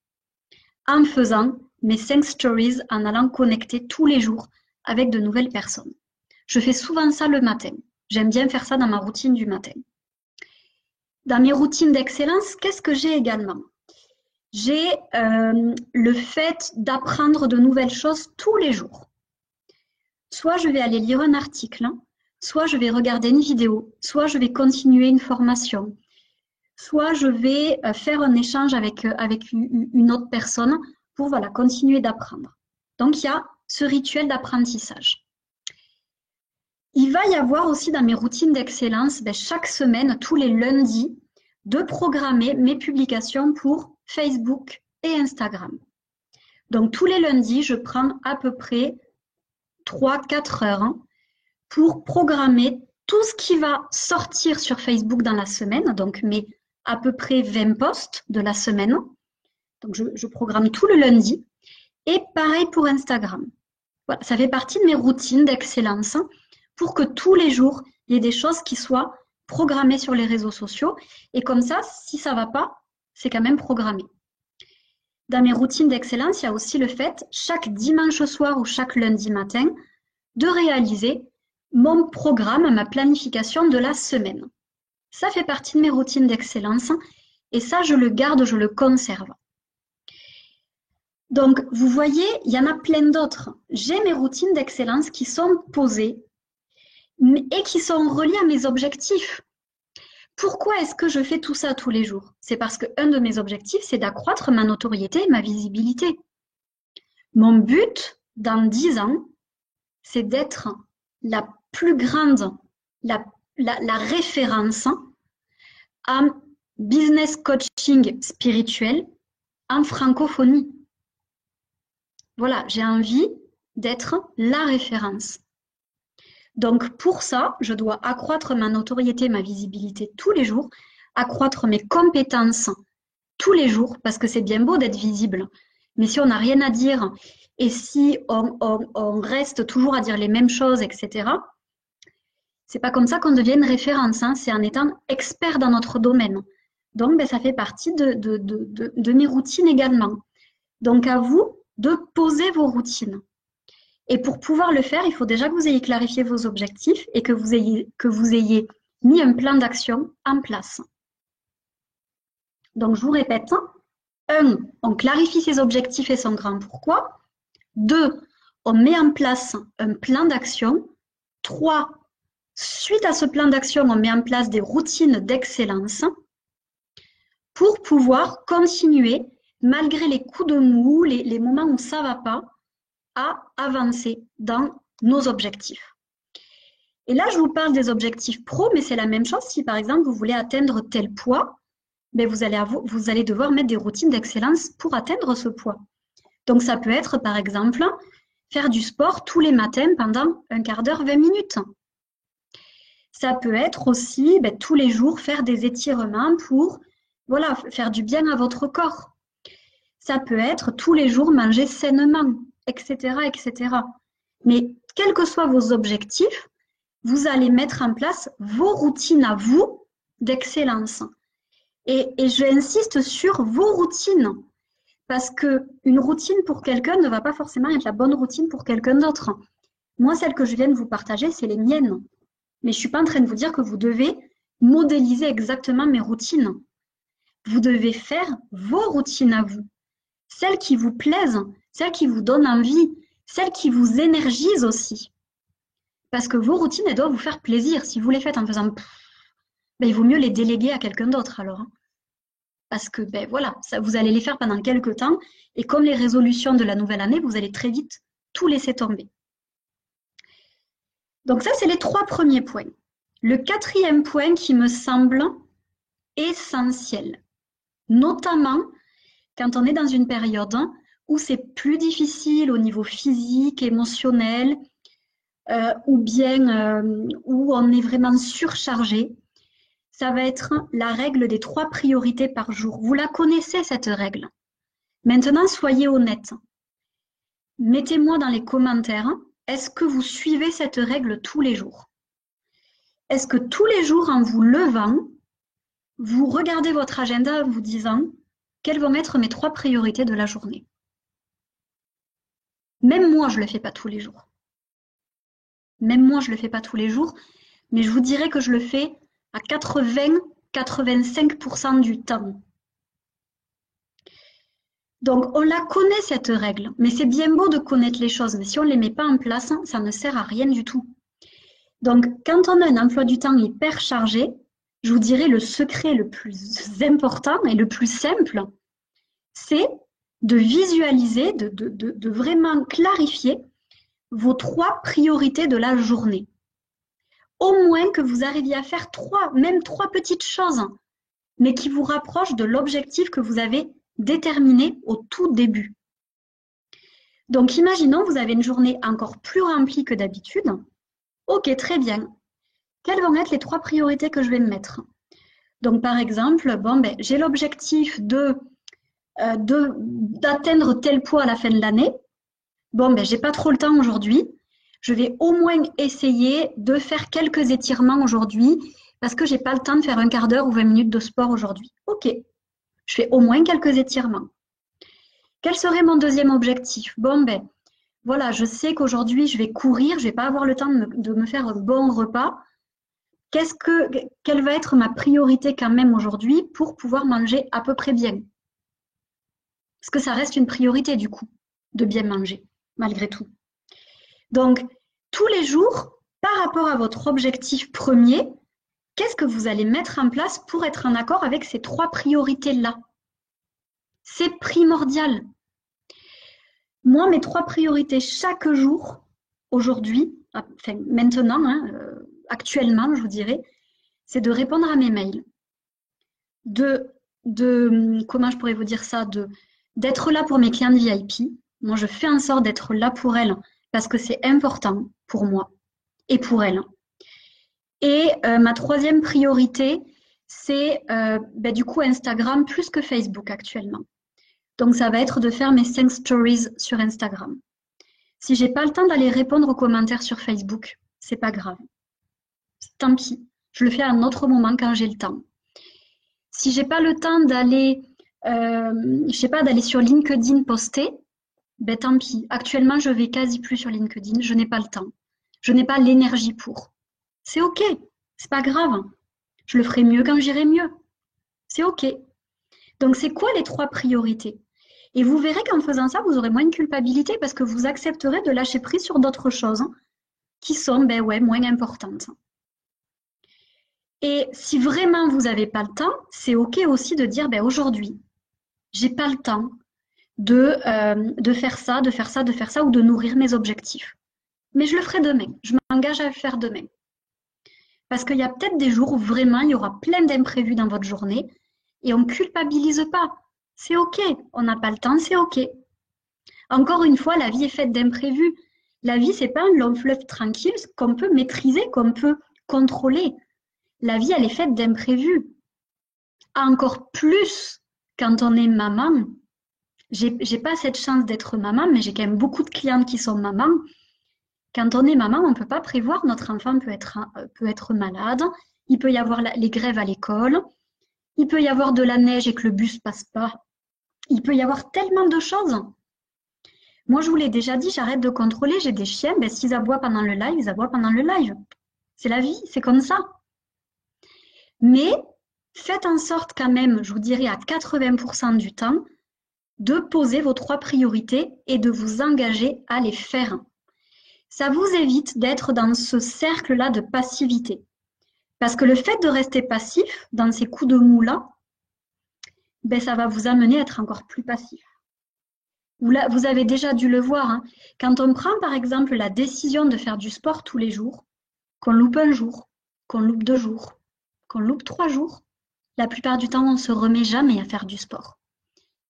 en faisant mes 5 stories, en allant connecter tous les jours avec de nouvelles personnes. Je fais souvent ça le matin. J'aime bien faire ça dans ma routine du matin. Dans mes routines d'excellence, qu'est-ce que j'ai également? J'ai le fait d'apprendre de nouvelles choses tous les jours. Soit je vais aller lire un article, soit je vais regarder une vidéo, soit je vais continuer une formation, soit je vais faire un échange avec une autre personne pour voilà, continuer d'apprendre. Donc, il y a ce rituel d'apprentissage. Il va y avoir aussi dans mes routines d'excellence, chaque semaine, tous les lundis, de programmer mes publications pour Facebook et Instagram. Donc tous les lundis, je prends à peu près 3-4 heures pour programmer tout ce qui va sortir sur Facebook dans la semaine, donc mes à peu près 20 posts de la semaine. Donc je programme tout le lundi. Et pareil pour Instagram. Voilà, ça fait partie de mes routines d'excellence pour que tous les jours, il y ait des choses qui soient programmées sur les réseaux sociaux. Et comme ça, si ça ne va pas, c'est quand même programmé. Dans mes routines d'excellence, il y a aussi le fait, chaque dimanche soir ou chaque lundi matin, de réaliser mon programme, ma planification de la semaine. Ça fait partie de mes routines d'excellence et ça, je le garde, je le conserve. Donc, vous voyez, il y en a plein d'autres. J'ai mes routines d'excellence qui sont posées et qui sont reliées à mes objectifs. Pourquoi est-ce que je fais tout ça tous les jours? C'est parce qu'un de mes objectifs, c'est d'accroître ma notoriété et ma visibilité. Mon but, dans 10 ans, c'est d'être la plus grande, la référence en business coaching spirituel en francophonie. Voilà, j'ai envie d'être la référence. Donc pour ça, je dois accroître ma notoriété, ma visibilité tous les jours, accroître mes compétences tous les jours, parce que c'est bien beau d'être visible. Mais si on n'a rien à dire et si on reste toujours à dire les mêmes choses, etc., c'est pas comme ça qu'on devient une référence, c'est en étant expert dans notre domaine. Donc, ça fait partie de mes routines également. Donc, à vous de poser vos routines. Et pour pouvoir le faire, il faut déjà que vous ayez clarifié vos objectifs et que vous ayez mis un plan d'action en place. Donc, je vous répète, 1, on clarifie ses objectifs et son grand pourquoi. 2, on met en place un plan d'action. 3, suite à ce plan d'action, on met en place des routines d'excellence pour pouvoir continuer, malgré les coups de mou, les moments où ça ne va pas, à avancer dans nos objectifs. Et là, je vous parle des objectifs pro, mais c'est la même chose si, par exemple, vous voulez atteindre tel poids, vous allez devoir mettre des routines d'excellence pour atteindre ce poids. Donc, ça peut être, par exemple, faire du sport tous les matins pendant un quart d'heure, 20 minutes. Ça peut être aussi, tous les jours, faire des étirements pour faire du bien à votre corps. Ça peut être tous les jours manger sainement, etc., etc. Mais quels que soient vos objectifs, vous allez mettre en place vos routines à vous d'excellence. Et j'insiste sur vos routines, parce qu'une routine pour quelqu'un ne va pas forcément être la bonne routine pour quelqu'un d'autre. Moi, celle que je viens de vous partager, c'est les miennes. Mais je ne suis pas en train de vous dire que vous devez modéliser exactement mes routines. Vous devez faire vos routines à vous. Celles qui vous plaisent, celles qui vous donnent envie, celles qui vous énergisent aussi. Parce que vos routines, elles doivent vous faire plaisir. Si vous les faites en faisant il vaut mieux les déléguer à quelqu'un d'autre alors. Parce que ça, vous allez les faire pendant quelques temps et comme les résolutions de la nouvelle année, vous allez très vite tout laisser tomber. Donc ça, c'est les 3 premiers points. Le 4e point qui me semble essentiel, notamment quand on est dans une période où c'est plus difficile au niveau physique, émotionnel, ou bien où on est vraiment surchargé, ça va être la règle des 3 priorités par jour. Vous la connaissez, cette règle. Maintenant, soyez honnête. Mettez-moi dans les commentaires, est-ce que vous suivez cette règle tous les jours? Est-ce que tous les jours, en vous levant, vous regardez votre agenda en vous disant quelles vont être mes 3 priorités de la journée? Même moi, je ne le fais pas tous les jours. Même moi, je ne le fais pas tous les jours, mais je vous dirais que je le fais à 80-85% du temps. Donc, on la connaît cette règle, mais c'est bien beau de connaître les choses, mais si on ne les met pas en place, ça ne sert à rien du tout. Donc, quand on a un emploi du temps hyper chargé, je vous dirais le secret le plus important et le plus simple, c'est de visualiser, de vraiment clarifier vos 3 priorités de la journée. au moins que vous arriviez à faire même trois petites choses, mais qui vous rapprochent de l'objectif que vous avez déterminé au tout début. Donc, imaginons, vous avez une journée encore plus remplie que d'habitude. Ok, très bien. Quelles vont être les 3 priorités que je vais me mettre? Donc, par exemple, j'ai l'objectif d'atteindre tel poids à la fin de l'année. J'ai pas trop le temps aujourd'hui. Je vais au moins essayer de faire quelques étirements aujourd'hui parce que j'ai pas le temps de faire un quart d'heure ou 20 minutes de sport aujourd'hui. Ok, je fais au moins quelques étirements. Quel serait mon deuxième objectif? Voilà, je sais qu'aujourd'hui, je vais courir, je vais pas avoir le temps de me faire un bon repas. Quelle va être ma priorité quand même aujourd'hui pour pouvoir manger à peu près bien? Parce que ça reste une priorité du coup, de bien manger, malgré tout. Donc, tous les jours, par rapport à votre objectif premier, qu'est-ce que vous allez mettre en place pour être en accord avec ces 3 priorités-là? C'est primordial. Moi, mes 3 priorités chaque jour, aujourd'hui, enfin maintenant, actuellement, je vous dirais, c'est de répondre à mes mails, comment je pourrais vous dire ça, d'être là pour mes clientes VIP. Moi, je fais en sorte d'être là pour elles parce que c'est important pour moi et pour elles. Et ma 3e priorité, c'est du coup Instagram plus que Facebook actuellement. Donc, ça va être de faire mes 5 stories sur Instagram. Si j'ai pas le temps d'aller répondre aux commentaires sur Facebook, c'est pas grave. Tant pis, je le fais à un autre moment quand j'ai le temps. Si j'ai pas le temps d'aller, d'aller sur LinkedIn poster, tant pis. Actuellement, je vais quasi plus sur LinkedIn. Je n'ai pas le temps. Je n'ai pas l'énergie pour. C'est ok, c'est pas grave. Je le ferai mieux quand j'irai mieux. C'est ok. Donc, c'est quoi les 3 priorités? Et vous verrez qu'en faisant ça, vous aurez moins de culpabilité parce que vous accepterez de lâcher prise sur d'autres choses qui sont moins importantes. Et si vraiment vous n'avez pas le temps, c'est ok aussi de dire aujourd'hui, j'ai pas le temps de faire ça, de faire ça, de faire ça ou de nourrir mes objectifs. Mais je le ferai demain. Je m'engage à le faire demain. Parce qu'il y a peut-être des jours où vraiment il y aura plein d'imprévus dans votre journée et on ne culpabilise pas. C'est ok, on n'a pas le temps, c'est ok. Encore une fois, la vie est faite d'imprévus. La vie, c'est pas un long fleuve tranquille qu'on peut maîtriser, qu'on peut contrôler. La vie, elle est faite d'imprévus. Encore plus quand on est maman. J'ai pas cette chance d'être maman, mais j'ai quand même beaucoup de clientes qui sont mamans. Quand on est maman, on ne peut pas prévoir. Notre enfant peut être malade. Il peut y avoir les grèves à l'école. Il peut y avoir de la neige et que le bus passe pas. Il peut y avoir tellement de choses. Moi, je vous l'ai déjà dit, j'arrête de contrôler. J'ai des chiens, s'ils aboient pendant le live, ils aboient pendant le live. C'est la vie, c'est comme ça. Mais faites en sorte quand même, je vous dirais à 80% du temps, de poser vos 3 priorités et de vous engager à les faire. Ça vous évite d'être dans ce cercle-là de passivité. Parce que le fait de rester passif dans ces coups de mou-là, ça va vous amener à être encore plus passif. Vous avez déjà dû le voir. Quand on prend par exemple la décision de faire du sport tous les jours, qu'on loupe un jour, qu'on loupe 2 jours, qu'on loupe 3 jours, la plupart du temps, on ne se remet jamais à faire du sport.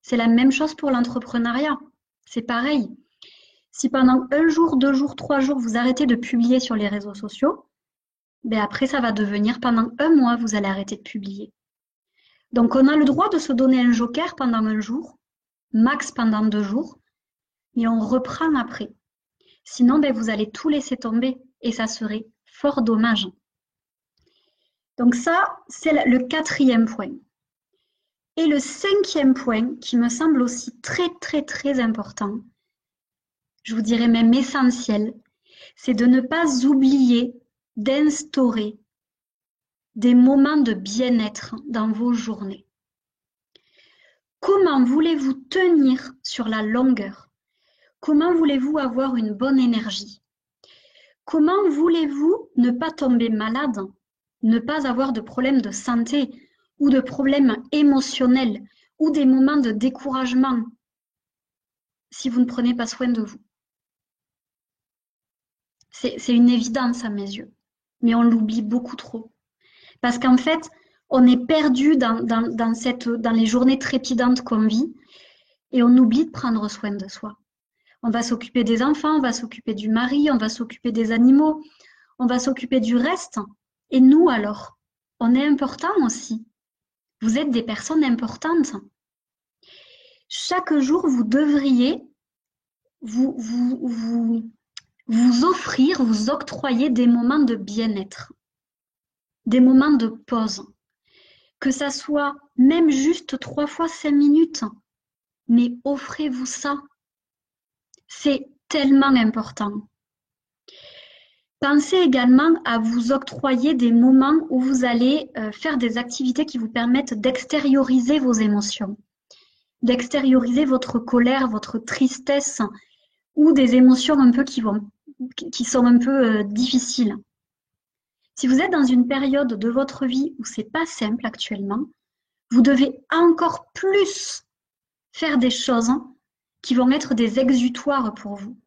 C'est la même chose pour l'entrepreneuriat. C'est pareil. Si pendant 1 jour, 2 jours, 3 jours, vous arrêtez de publier sur les réseaux sociaux, après, ça va devenir pendant 1 mois, vous allez arrêter de publier. Donc, on a le droit de se donner un joker pendant 1 jour, max pendant 2 jours, et on reprend après. Sinon, vous allez tout laisser tomber et ça serait fort dommage. Donc ça, c'est le 4e point. Et le 5e point, qui me semble aussi très, très, très important, je vous dirais même essentiel, c'est de ne pas oublier d'instaurer des moments de bien-être dans vos journées. Comment voulez-vous tenir sur la longueur? Comment voulez-vous avoir une bonne énergie? Comment voulez-vous ne pas tomber malade, ne pas avoir de problèmes de santé ou de problèmes émotionnels ou des moments de découragement si vous ne prenez pas soin de vous? C'est une évidence à mes yeux. mais on l'oublie beaucoup trop. Parce qu'en fait, on est perdu dans les journées trépidantes qu'on vit et on oublie de prendre soin de soi. On va s'occuper des enfants, on va s'occuper du mari, on va s'occuper des animaux, on va s'occuper du reste. Et nous alors, on est important aussi. Vous êtes des personnes importantes. Chaque jour, vous devriez vous offrir, vous octroyer des moments de bien-être, des moments de pause. Que ça soit même juste 3 fois 5 minutes, mais offrez-vous ça. C'est tellement important. Pensez également à vous octroyer des moments où vous allez faire des activités qui vous permettent d'extérioriser vos émotions, d'extérioriser votre colère, votre tristesse ou des émotions un peu qui sont un peu difficiles. Si vous êtes dans une période de votre vie où c'est pas simple actuellement, vous devez encore plus faire des choses qui vont être des exutoires pour vous.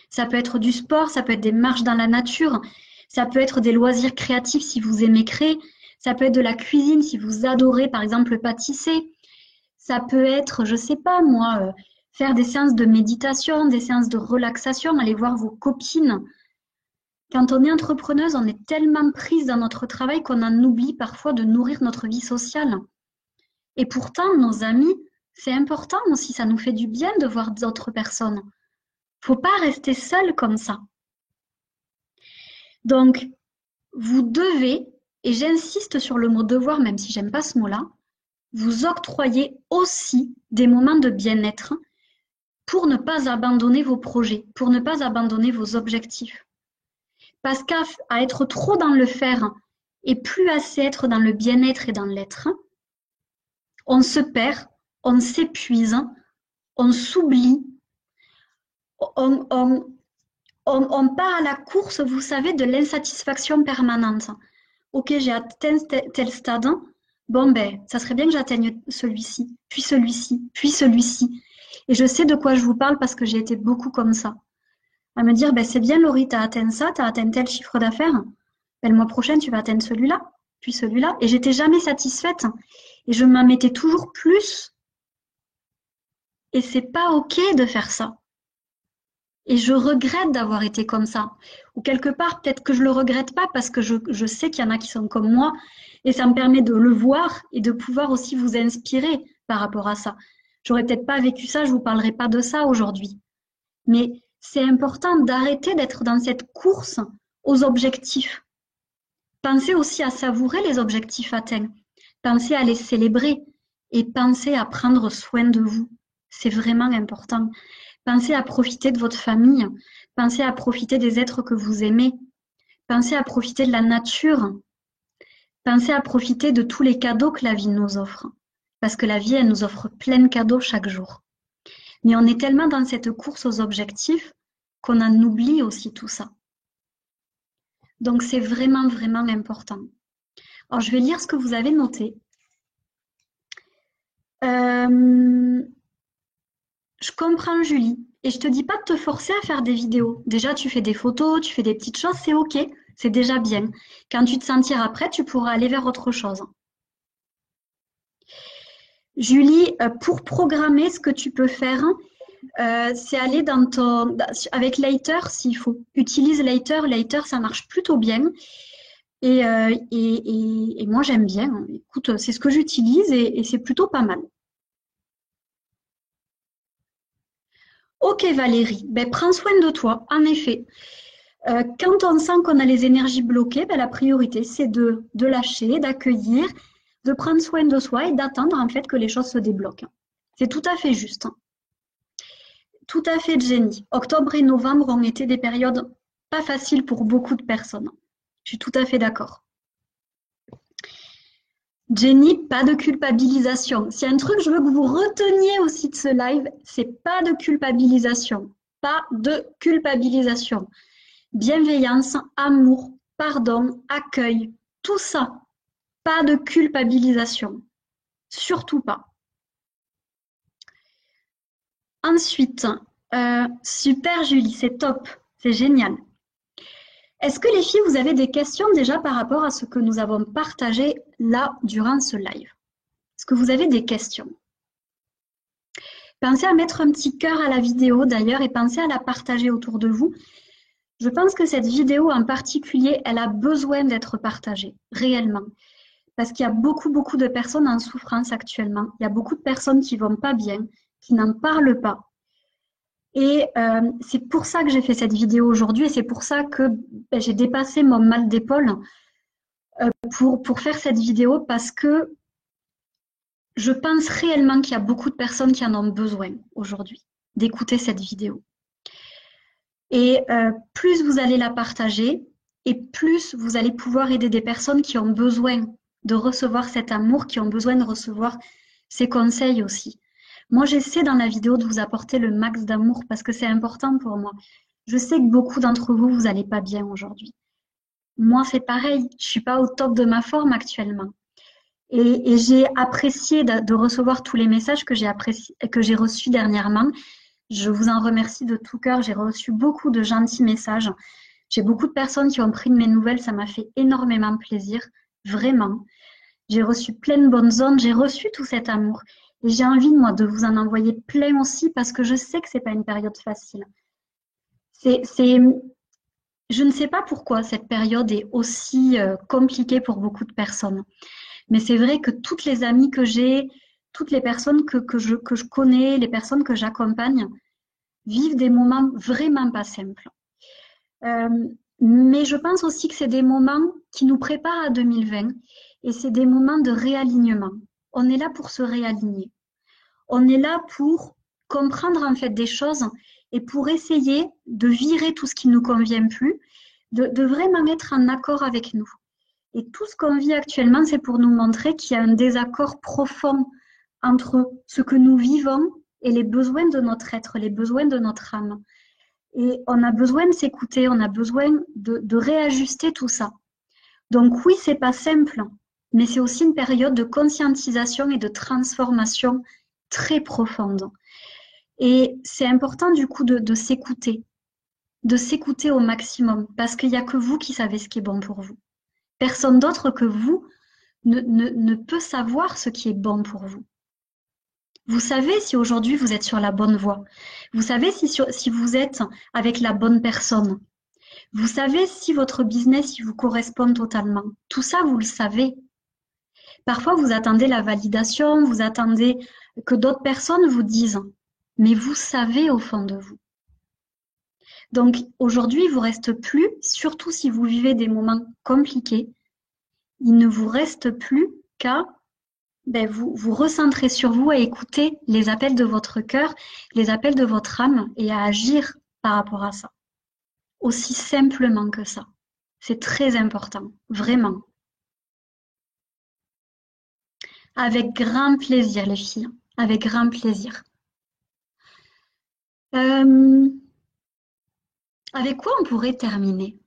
Ça peut être du sport, ça peut être des marches dans la nature, ça peut être des loisirs créatifs si vous aimez créer, ça peut être de la cuisine si vous adorez par exemple pâtisser, ça peut être, je sais pas moi, faire des séances de méditation, des séances de relaxation, aller voir vos copines. Quand on est entrepreneuse, on est tellement prise dans notre travail qu'on en oublie parfois de nourrir notre vie sociale. Et pourtant, nos amis, c'est important aussi, ça nous fait du bien de voir d'autres personnes. Faut pas rester seul comme ça. Donc, vous devez, et j'insiste sur le mot devoir, même si j'aime pas ce mot-là, vous octroyer aussi des moments de bien-être pour ne pas abandonner vos projets, pour ne pas abandonner vos objectifs. Parce qu'à être trop dans le faire et plus assez être dans le bien-être et dans l'être, on se perd, on s'épuise, on s'oublie, on part à la course, vous savez, de l'insatisfaction permanente. Ok, j'ai atteint tel stade, bon ben, ça serait bien que j'atteigne celui-ci, puis celui-ci, puis celui-ci. Et je sais de quoi je vous parle parce que j'ai été beaucoup comme ça. À me dire, ben c'est bien Laurie, tu as atteint ça, tu as atteint tel chiffre d'affaires, ben, le mois prochain tu vas atteindre celui-là, puis celui-là. Et j'étais jamais satisfaite. Et je m'en mettais toujours plus. Et c'est pas ok de faire ça. Et je regrette d'avoir été comme ça. Ou quelque part, peut-être que je le regrette pas parce que je sais qu'il y en a qui sont comme moi et ça me permet de le voir et de pouvoir aussi vous inspirer par rapport à ça. J'aurais peut-être pas vécu ça, je vous parlerai pas de ça aujourd'hui. Mais c'est important d'arrêter d'être dans cette course aux objectifs. Pensez aussi à savourer les objectifs atteints. Pensez à les célébrer et pensez à prendre soin de vous. C'est vraiment important. Pensez à profiter de votre famille. Pensez à profiter des êtres que vous aimez. Pensez à profiter de la nature. Pensez à profiter de tous les cadeaux que la vie nous offre. Parce que la vie, elle nous offre plein de cadeaux chaque jour. Mais on est tellement dans cette course aux objectifs qu'on en oublie aussi tout ça. Donc c'est vraiment, vraiment important. Alors je vais lire ce que vous avez noté. Je comprends Julie. Et je te dis pas de te forcer à faire des vidéos. Déjà, tu fais des photos, tu fais des petites choses, c'est ok. C'est déjà bien. Quand tu te sentiras prêt, tu pourras aller vers autre chose. Julie, pour programmer, ce que tu peux faire, c'est aller avec Later s'il faut. Utilise Later. Later, ça marche plutôt bien. Et moi, j'aime bien. Écoute, c'est ce que j'utilise et c'est plutôt pas mal. Ok Valérie, ben, prends soin de toi, en effet. Quand on sent qu'on a les énergies bloquées, ben, la priorité c'est de lâcher, d'accueillir, de prendre soin de soi et d'attendre en fait que les choses se débloquent. C'est tout à fait juste. Tout à fait Jenny. Octobre et novembre ont été des périodes pas faciles pour beaucoup de personnes. Je suis tout à fait d'accord. Jenny, pas de culpabilisation. S'il y a un truc que je veux que vous reteniez aussi de ce live, c'est pas de culpabilisation. Pas de culpabilisation. Bienveillance, amour, pardon, accueil, tout ça. Pas de culpabilisation. Surtout pas. Ensuite, super Julie, c'est top, c'est génial. Est-ce que les filles, vous avez des questions déjà par rapport à ce que nous avons partagé là durant ce live? Est-ce que vous avez des questions? Pensez à mettre un petit cœur à la vidéo d'ailleurs et pensez à la partager autour de vous. Je pense que cette vidéo en particulier, elle a besoin d'être partagée, réellement. Parce qu'il y a beaucoup de personnes en souffrance actuellement. Il y a beaucoup de personnes qui vont pas bien, qui n'en parlent pas. Et c'est pour ça que j'ai fait cette vidéo aujourd'hui et c'est pour ça que j'ai dépassé mon mal d'épaule pour faire cette vidéo parce que je pense réellement qu'il y a beaucoup de personnes qui en ont besoin aujourd'hui d'écouter cette vidéo. Et plus vous allez la partager et plus vous allez pouvoir aider des personnes qui ont besoin de recevoir cet amour, qui ont besoin de recevoir ces conseils aussi. Moi, j'essaie dans la vidéo de vous apporter le max d'amour parce que c'est important pour moi. Je sais que beaucoup d'entre vous, vous n'allez pas bien aujourd'hui. Moi, c'est pareil. Je suis pas au top de ma forme actuellement. Et j'ai apprécié de recevoir tous les messages que j'ai reçus dernièrement. Je vous en remercie de tout cœur. J'ai reçu beaucoup de gentils messages. J'ai beaucoup de personnes qui ont pris de mes nouvelles. Ça m'a fait énormément plaisir. Vraiment. J'ai reçu plein de bonnes ondes. J'ai reçu tout cet amour. Et j'ai envie, moi, de vous en envoyer plein aussi parce que je sais que c'est pas une période facile. Je ne sais pas pourquoi cette période est aussi compliquée pour beaucoup de personnes. Mais c'est vrai que toutes les amies que j'ai, toutes les personnes que je connais, les personnes que j'accompagne, vivent des moments vraiment pas simples. Mais je pense aussi que c'est des moments qui nous préparent à 2020 et c'est des moments de réalignement. On est là pour se réaligner. On est là pour comprendre en fait des choses et pour essayer de virer tout ce qui ne nous convient plus, de vraiment être en accord avec nous. Et tout ce qu'on vit actuellement, c'est pour nous montrer qu'il y a un désaccord profond entre ce que nous vivons et les besoins de notre être, les besoins de notre âme. Et on a besoin de s'écouter, on a besoin de réajuster tout ça. Donc oui, c'est pas simple, mais c'est aussi une période de conscientisation et de transformation très profonde. Et c'est important du coup de s'écouter au maximum, parce qu'il n'y a que vous qui savez ce qui est bon pour vous. Personne d'autre que vous ne peut savoir ce qui est bon pour vous. Vous savez si aujourd'hui vous êtes sur la bonne voie. Vous savez si vous êtes avec la bonne personne. Vous savez si votre business vous correspond totalement. Tout ça, vous le savez. Parfois, vous attendez la validation, vous attendez que d'autres personnes vous disent. Mais vous savez au fond de vous. Donc aujourd'hui, il ne vous reste plus, surtout si vous vivez des moments compliqués, il ne vous reste plus qu'à vous recentrer sur vous, à écouter les appels de votre cœur, les appels de votre âme et à agir par rapport à ça. Aussi simplement que ça. C'est très important, vraiment. Avec grand plaisir, les filles, avec grand plaisir. Avec quoi on pourrait terminer?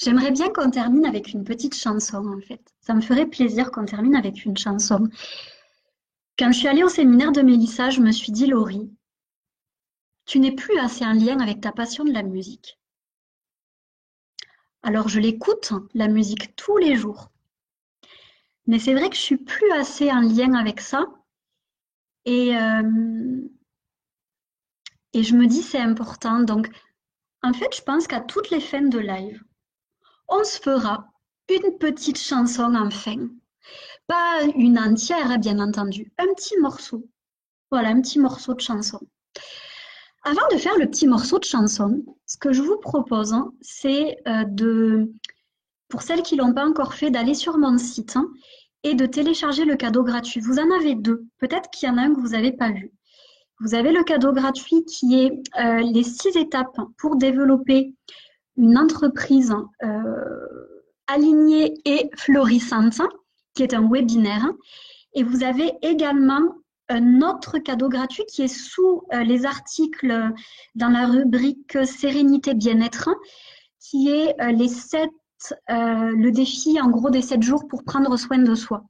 J'aimerais bien qu'on termine avec une petite chanson, en fait. Ça me ferait plaisir qu'on termine avec une chanson. Quand je suis allée au séminaire de Mélissa, je me suis dit, Laurie, tu n'es plus assez en lien avec ta passion de la musique. Alors, je l'écoute, la musique, tous les jours. Mais c'est vrai que je suis plus assez en lien avec ça. Et je me dis, c'est important. Donc, en fait, je pense qu'à toutes les fins de live, on se fera une petite chanson en fin. Pas une entière, bien entendu. Un petit morceau. Voilà, un petit morceau de chanson. Avant de faire le petit morceau de chanson, ce que je vous propose, c'est pour celles qui ne l'ont pas encore fait, d'aller sur mon site et de télécharger le cadeau gratuit. Vous en avez deux. Peut-être qu'il y en a un que vous n'avez pas vu. Vous avez le cadeau gratuit qui est les 6 étapes pour développer une entreprise alignée et florissante, qui est un webinaire. Et vous avez également un autre cadeau gratuit qui est sous les articles dans la rubrique Sérénité Bien-être, qui est le défi en gros des 7 jours pour prendre soin de soi.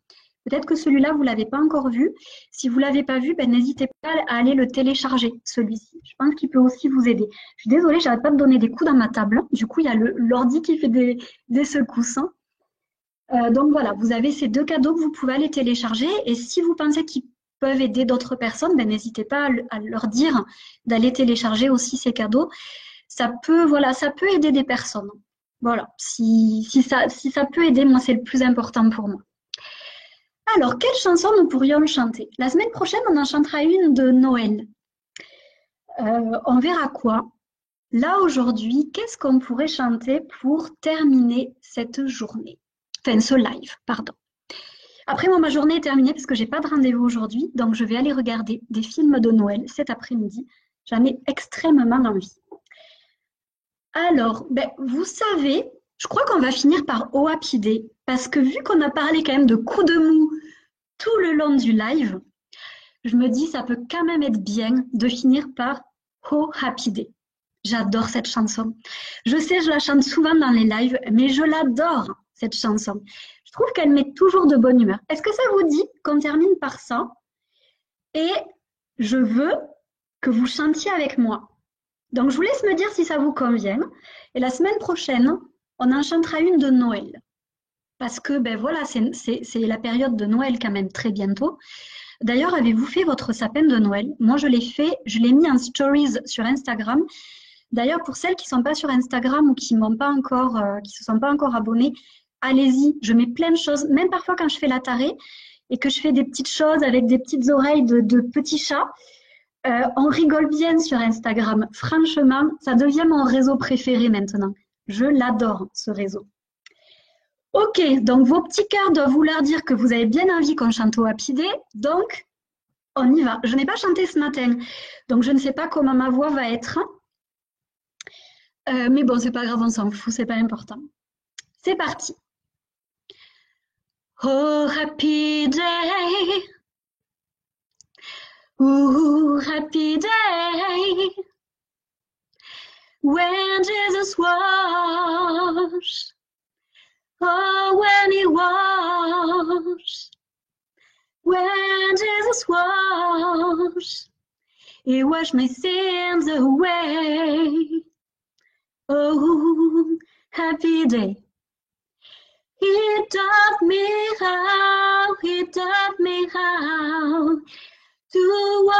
Peut-être que celui-là, vous ne l'avez pas encore vu. Si vous ne l'avez pas vu, ben, n'hésitez pas à aller le télécharger, celui-ci. Je pense qu'il peut aussi vous aider. Je suis désolée, j'arrête pas de donner des coups dans ma table. Du coup, il y a l'ordi qui fait des secousses. Donc voilà, vous avez ces 2 cadeaux que vous pouvez aller télécharger. Et si vous pensez qu'ils peuvent aider d'autres personnes, ben, n'hésitez pas à leur dire d'aller télécharger aussi ces cadeaux. Ça peut aider des personnes. Voilà, si ça peut aider, moi, c'est le plus important pour moi. Alors, quelle chanson nous pourrions chanter? La semaine prochaine, on en chantera une de Noël. On verra quoi? Là, aujourd'hui, qu'est-ce qu'on pourrait chanter pour terminer cette journée? Enfin, ce live, pardon. Après, moi, ma journée est terminée parce que j'ai pas de rendez-vous aujourd'hui, donc je vais aller regarder des films de Noël cet après-midi. J'en ai extrêmement envie. Alors, ben, vous savez, je crois qu'on va finir par Oh Happy Day, parce que vu qu'on a parlé quand même de coups de mou tout le long du live, je me dis ça peut quand même être bien de finir par Oh Happy Day. J'adore cette chanson. Je sais, je la chante souvent dans les lives, mais je l'adore, cette chanson. Je trouve qu'elle met toujours de bonne humeur. Est-ce que ça vous dit qu'on termine par ça? Et je veux que vous chantiez avec moi. Donc, je vous laisse me dire si ça vous convient. Et la semaine prochaine, on en chantera une de Noël. Parce que, ben voilà, c'est la période de Noël quand même très bientôt. D'ailleurs, avez-vous fait votre sapin de Noël? Moi, je l'ai fait, je l'ai mis en stories sur Instagram. D'ailleurs, pour celles qui ne sont pas sur Instagram ou qui m'ont pas encore, qui se sont pas encore abonnées, allez-y, je mets plein de choses. Même parfois quand je fais la tarée et que je fais des petites choses avec des petites oreilles de petits chats, on rigole bien sur Instagram. Franchement, ça devient mon réseau préféré maintenant. Je l'adore, ce réseau. Ok, donc vos petits cœurs doivent vouloir dire que vous avez bien envie qu'on chante au Happy Day. Donc, on y va. Je n'ai pas chanté ce matin, donc je ne sais pas comment ma voix va être. Mais bon, c'est pas grave, on s'en fout, c'est pas important. C'est parti. Oh, happy day. Ooh, happy day. When Jesus washed. Oh, when he washed. When Jesus washed. He washed my sins away. Oh, happy day. He taught me how to wash,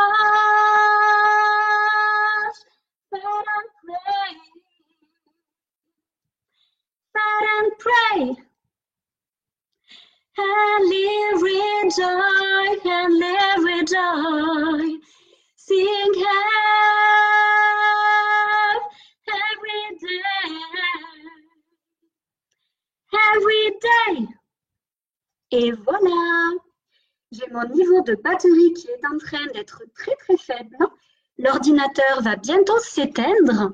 fast and pray, and live with joy, sing have every day. Et voilà, j'ai mon niveau de batterie qui est en train d'être très très faible. L'ordinateur va bientôt s'éteindre.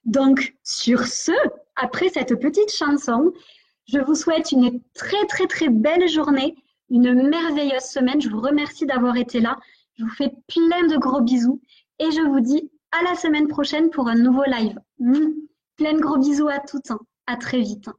Donc sur ce, après cette petite chanson, je vous souhaite une très très très belle journée, une merveilleuse semaine. Je vous remercie d'avoir été là. Je vous fais plein de gros bisous et je vous dis à la semaine prochaine pour un nouveau live. Plein de gros bisous à toutes. À très vite.